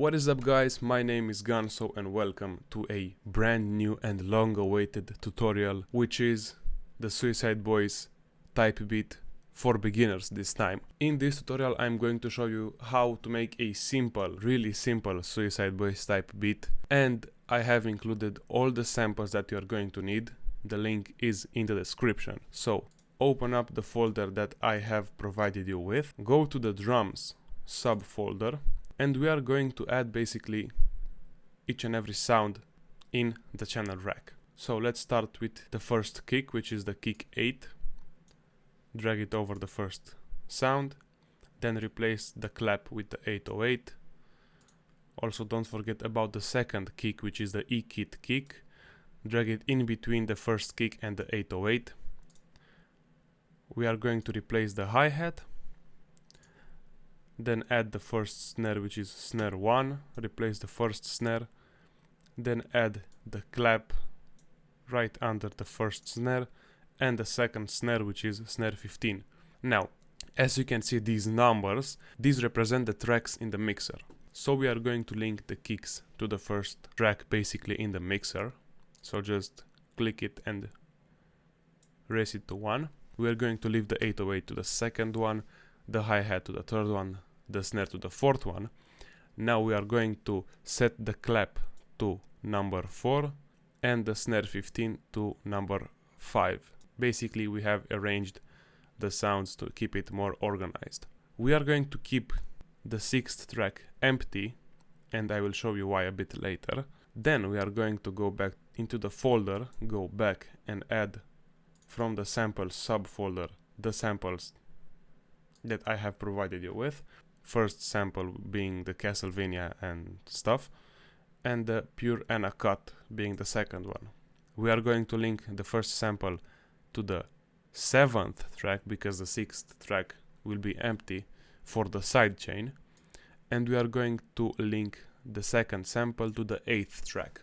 What is up guys, my name is Ganso and welcome to a brand new and long awaited tutorial, which is the UICIDEBOY's type beat for beginners this time. In this tutorial I'm going to show you how to make a simple, really simple UICIDEBOY's type beat, and I have included all the samples that you are going to need. The link is in the description. So open up the folder that I have provided you with, go to the drums subfolder, and we are going to add basically each and every sound in the channel rack. So let's start with the first kick, which is the kick 8. Drag it over the first sound, then replace the clap with the 808. Also don't forget about the second kick, which is the E-kit kick. Drag it in between the first kick and the 808. We are going to replace the hi-hat. Then add the first snare, which is snare 1, replace the first snare, then add the clap right under the first snare and the second snare, which is snare 15. Now, as you can see, these numbers, these represent the tracks in the mixer. So we are going to link the kicks to the first track basically in the mixer. So just click it and raise it to 1. We are going to leave the 808 to the second one, the hi-hat to the third one, the snare to the fourth one. Now we are going to set the clap to number 4 and the snare 15 to number 5. Basically we have arranged the sounds to keep it more organized. We are going to keep the 6th track empty, and I will show you why a bit later. Then we are going to go back into the folder, go back and add from the samples subfolder the samples that I have provided you with. First sample being the Castlevania and stuff, and the pure Anna cut being the second one. We are going to link the first sample to the 7th track because the 6th track will be empty for the sidechain, and we are going to link the second sample to the 8th track.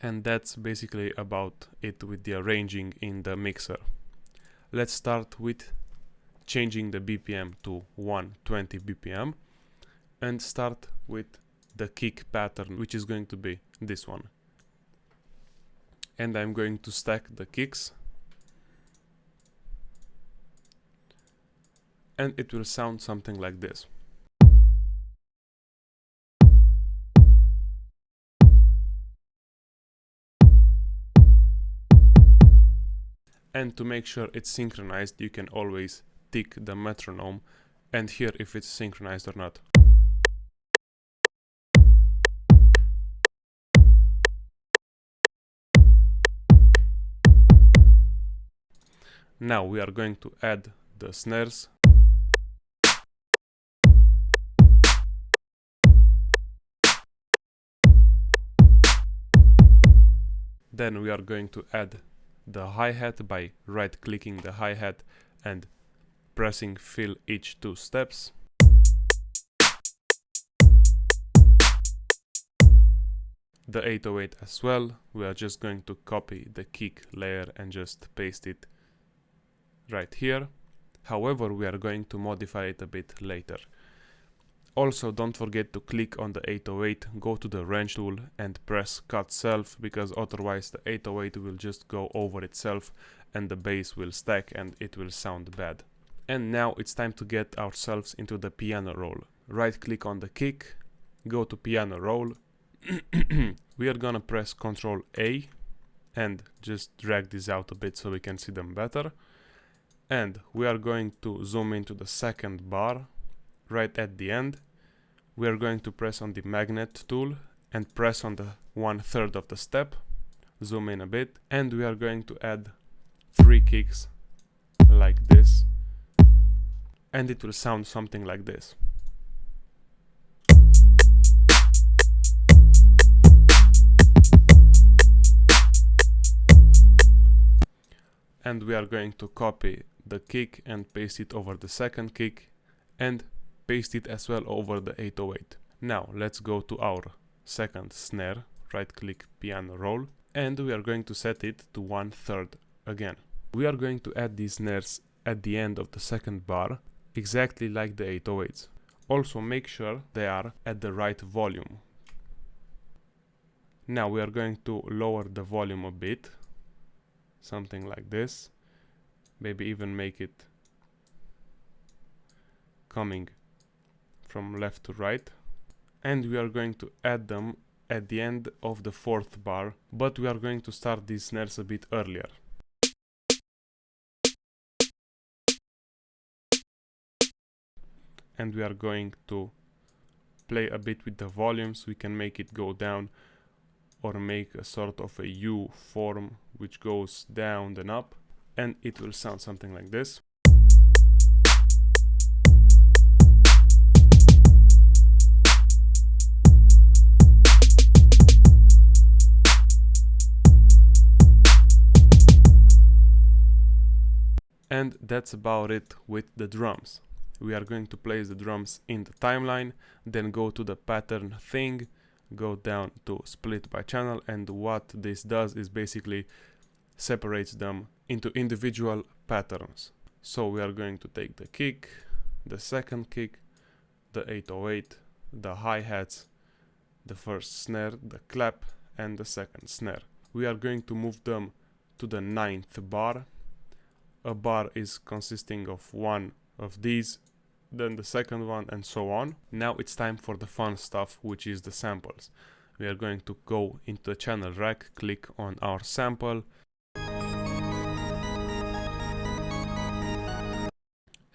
And that's basically about it with the arranging in the mixer. Let's start with changing the BPM to 120 BPM and start with the kick pattern, which is going to be this one. And I'm going to stack the kicks, and it will sound something like this. And to make sure it's synchronized, you can always tick the metronome and hear if it's synchronized or not. Now we are going to add the snares. Then we are going to add the hi-hat by right-clicking the hi-hat and pressing fill each 2 steps. The 808 as well, we are just going to copy the kick layer and just paste it right here. However, we are going to modify it a bit later. Also, don't forget to click on the 808, go to the wrench tool and press cut self, because otherwise the 808 will just go over itself and the bass will stack and it will sound bad. And now it's time to get ourselves into the piano roll. Right click on the kick, go to piano roll. We are gonna press Ctrl A and just drag these out a bit so we can see them better. And we are going to zoom into the second bar right at the end. We are going to press on the magnet tool and press on the 1/3 of the step, zoom in a bit, and we are going to add 3 kicks like this, and it will sound something like this. And we are going to copy the kick and paste it over the second kick and paste it as well over the 808. Now let's go to our second snare, right click piano roll, and we are going to set it to 1/3 again. We are going to add these snares at the end of the second bar, exactly like the 808s. Also make sure they are at the right volume. Now we are going to lower the volume a bit, something like this. Maybe even make it coming from left to right. And we are going to add them at the end of the fourth bar, but we are going to start these snares a bit earlier. And we are going to play a bit with the volumes. We can make it go down or make a sort of a U form which goes down then up, and it will sound something like this. And that's about it with the drums. We are going to place the drums in the timeline, then go to the pattern thing, go down to split by channel, and what this does is basically separates them into individual patterns. So we are going to take the kick, the second kick, the 808, the hi-hats, the first snare, the clap, and the second snare. We are going to move them to the 9th bar. A bar is consisting of one of these, then the second one, and so on. Now it's time for the fun stuff, which is the samples. We are going to go into the channel rack, click on our sample,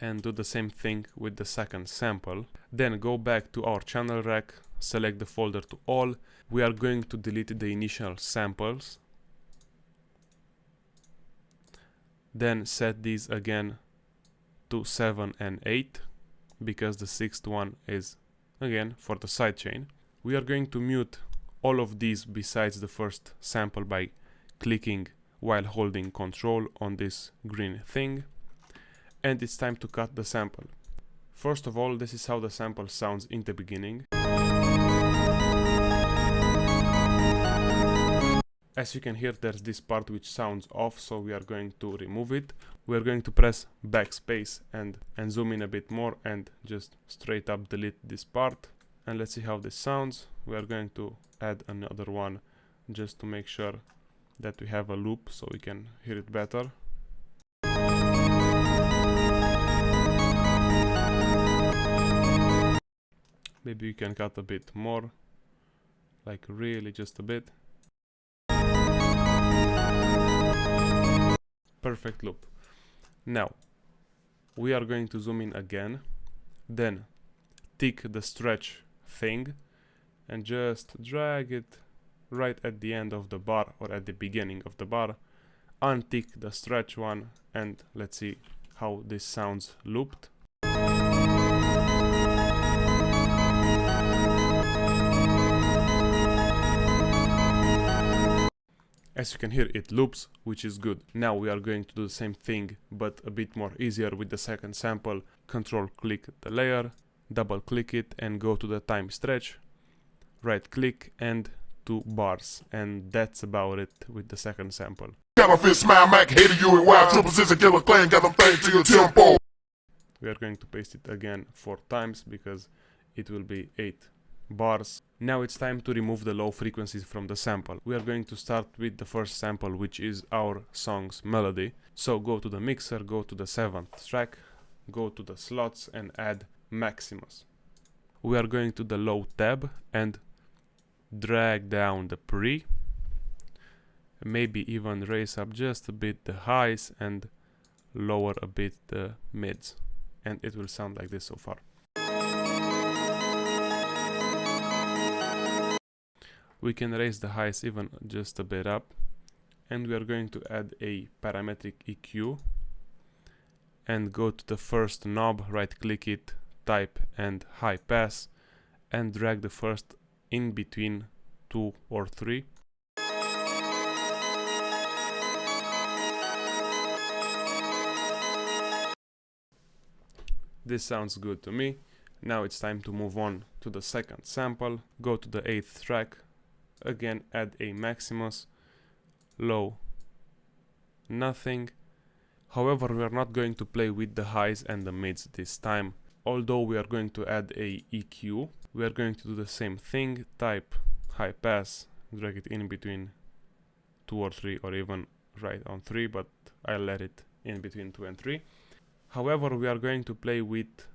and do the same thing with the second sample. Then go back to our channel rack, select the folder to all. We are going to delete the initial samples. Then set these again to 7 and 8, because the 6th one is again for the sidechain. We are going to mute all of these besides the first sample by clicking while holding Control on this green thing. And it's time to cut the sample. First of all, this is how the sample sounds in the beginning. As you can hear, there's this part which sounds off, so we are going to remove it. We are going to press backspace and zoom in a bit more and just straight up delete this part. And let's see how this sounds. We are going to add another one just to make sure that we have a loop so we can hear it better. Maybe you can cut a bit more, like really just a bit. Perfect loop. Now we are going to zoom in again, then tick the stretch thing and just drag it right at the end of the bar or at the beginning of the bar. Untick the stretch one, and let's see how this sounds looped. As you can hear, it loops, which is good. Now we are going to do the same thing, but a bit more easier with the second sample. Control click the layer, double click it and go to the time stretch, right click and 2 bars. And that's about it with the second sample. Counterfeit smile, Mac, hater, you and wild, triple six, a killer clan, got them things to your tempo. We are going to paste it again 4 times because it will be 8 bars. Now it's time to remove the low frequencies from the sample. We are going to start with the first sample, which is our song's melody. So go to the mixer, go to the 7th track, go to the slots and add Maximus. We are going to the low tab and drag down the pre. Maybe even raise up just a bit the highs and lower a bit the mids. And it will sound like this so far. We can raise the highs even just a bit up, and we are going to add a parametric EQ and go to the first knob, right click it, type and high pass, and drag the first in between 2 or 3. This sounds good to me. Now it's time to move on to the second sample. Go to the 8th track. Again, add a Maximus, low, nothing. However, we are not going to play with the highs and the mids this time. Although we are going to add a EQ, we are going to do the same thing, type high pass, drag it in between 2 or 3 or even right on 3, but I'll let it in between 2 and 3. However, we are going to play with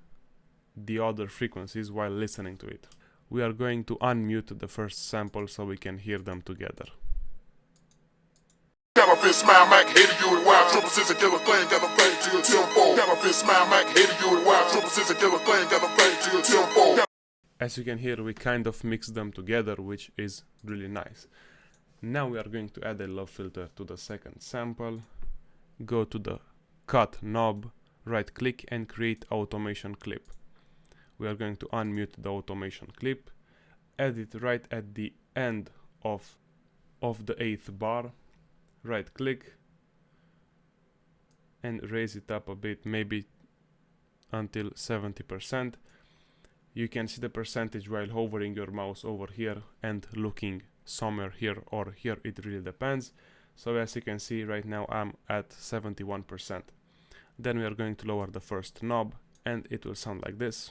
the other frequencies while listening to it. We are going to unmute the first sample so we can hear them together. Counterfeit smile, Mac, hated you and wild triple six and killer clan, got them thing to your tempo. Counterfeit smile, Mac, hated you and wild triple six and killer clan, got them thing to your tempo. As you can hear, we kind of mix them together, which is really nice. Now we are going to add a low filter to the second sample. Go to the cut knob, right click and create automation clip. We are going to unmute the automation clip, add it right at the end of the 8th bar, right click and raise it up a bit, maybe until 70%. You can see the percentage while hovering your mouse over here and looking somewhere here or here, it really depends. So as you can see right now I'm at 71%. Then we are going to lower the first knob and it will sound like this.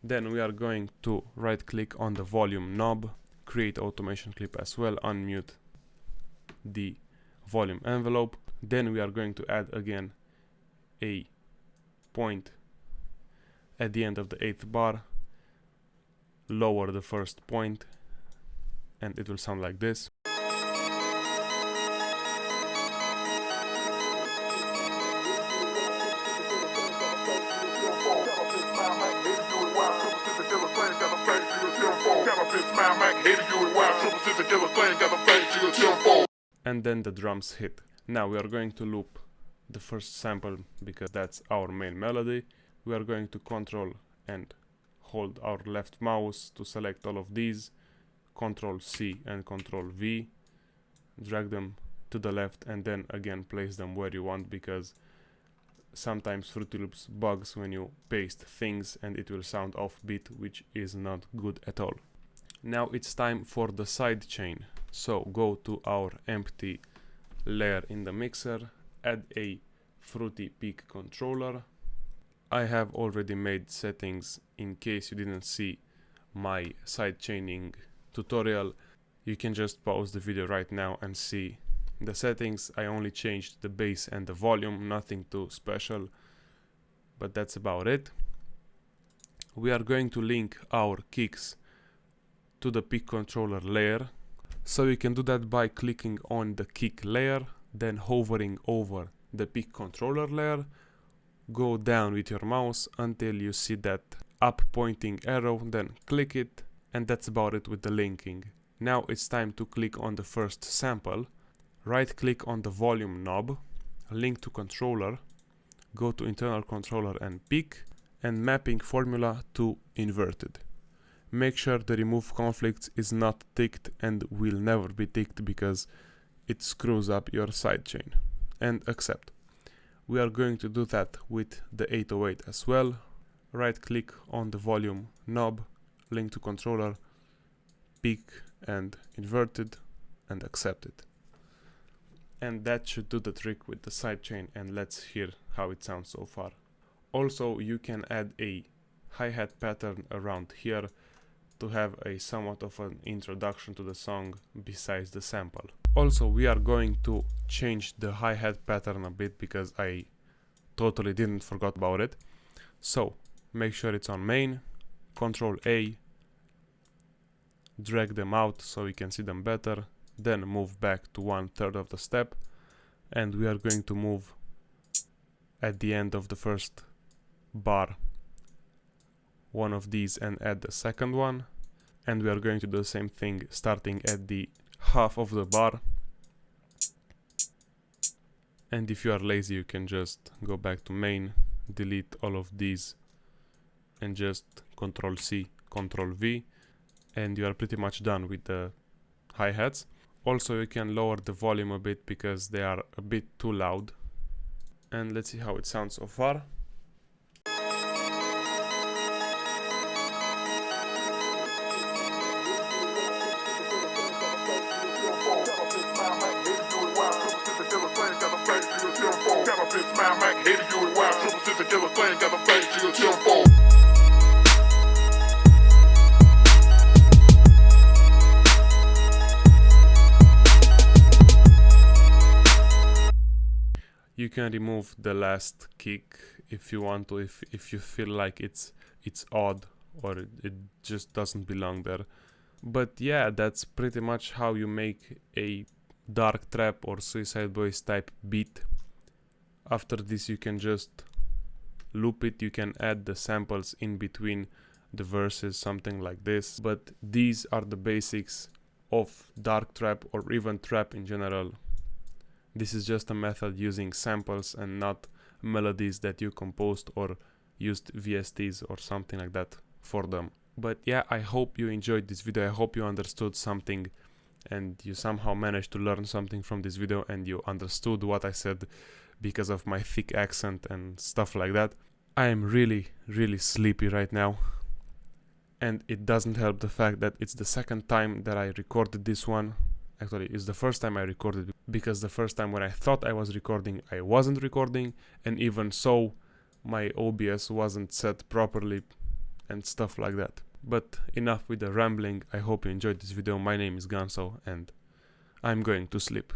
Then we are going to right click on the volume knob, create automation clip as well, unmute the volume envelope. Then we are going to add again a point at the end of the 8th bar, lower the first point and it will sound like this. And then the drums hit. Now we are going to loop the first sample because that's our main melody. We are going to control and hold our left mouse to select all of these, Control C and Control V, drag them to the left and then again place them where you want, because sometimes Fruity Loops bugs when you paste things and it will sound offbeat, which is not good at all. Now it's time for the sidechain. So go to our empty layer in the mixer, add a Fruity Peak controller. I have already made settings in case you didn't see my sidechaining tutorial. You can just pause the video right now and see the settings. I only changed the bass and the volume, nothing too special, but that's about it. We are going to link our kicks to the peak controller layer. So you can do that by clicking on the kick layer, then hovering over the peak controller layer. Go down with your mouse until you see that up pointing arrow, then click it, and that's about it with the linking. Now it's time to click on the first sample, right click on the volume knob, link to controller, go to internal controller and peak, and mapping formula to inverted. Make sure the remove conflicts is not ticked and will never be ticked because it screws up your sidechain, and accept. We are going to do that with the 808 as well. Right click on the volume knob, link to controller, peak and inverted, and accept it. And that should do the trick with the sidechain, and let's hear how it sounds so far. Also, you can add a hi-hat pattern around here to have a somewhat of an introduction to the song besides the sample. Also, we are going to change the hi-hat pattern a bit because I totally didn't forget about it. So make sure it's on main, Control A, drag them out so we can see them better, then move back to 1/3 of the step, and we are going to move at the end of the first bar one of these and add the second one, and we are going to do the same thing starting at the half of the bar. And if you are lazy, you can just go back to main, delete all of these, and just Control C, Control V, and you are pretty much done with the hi-hats. Also, you can lower the volume a bit because they are a bit too loud. And let's see how it sounds so far. Counterfeit smile, Mac, hated you and wild triple six and killer thing, got them fade to your tempo. You can remove the last kick if you want to, if you feel like it's odd or it just doesn't belong there. But yeah, that's pretty much how you make a dark trap or Suicide Boys type beat. After this you can just loop it, you can add the samples in between the verses, something like this. But these are the basics of dark trap or even trap in general. This is just a method using samples and not melodies that you composed or used VSTs or something like that for them. But yeah, I hope you enjoyed this video. I hope you understood something and you somehow managed to learn something from this video and you understood what I said because of my thick accent and stuff like that. I am really sleepy right now, and it doesn't help the fact that it's the second time that I recorded this one. Actually, it's the first time I recorded, because the first time when I thought I was recording, I wasn't recording, and even so, my OBS wasn't set properly and stuff like that. But enough with the rambling. I hope you enjoyed this video. My name is Ganso, and I'm going to sleep.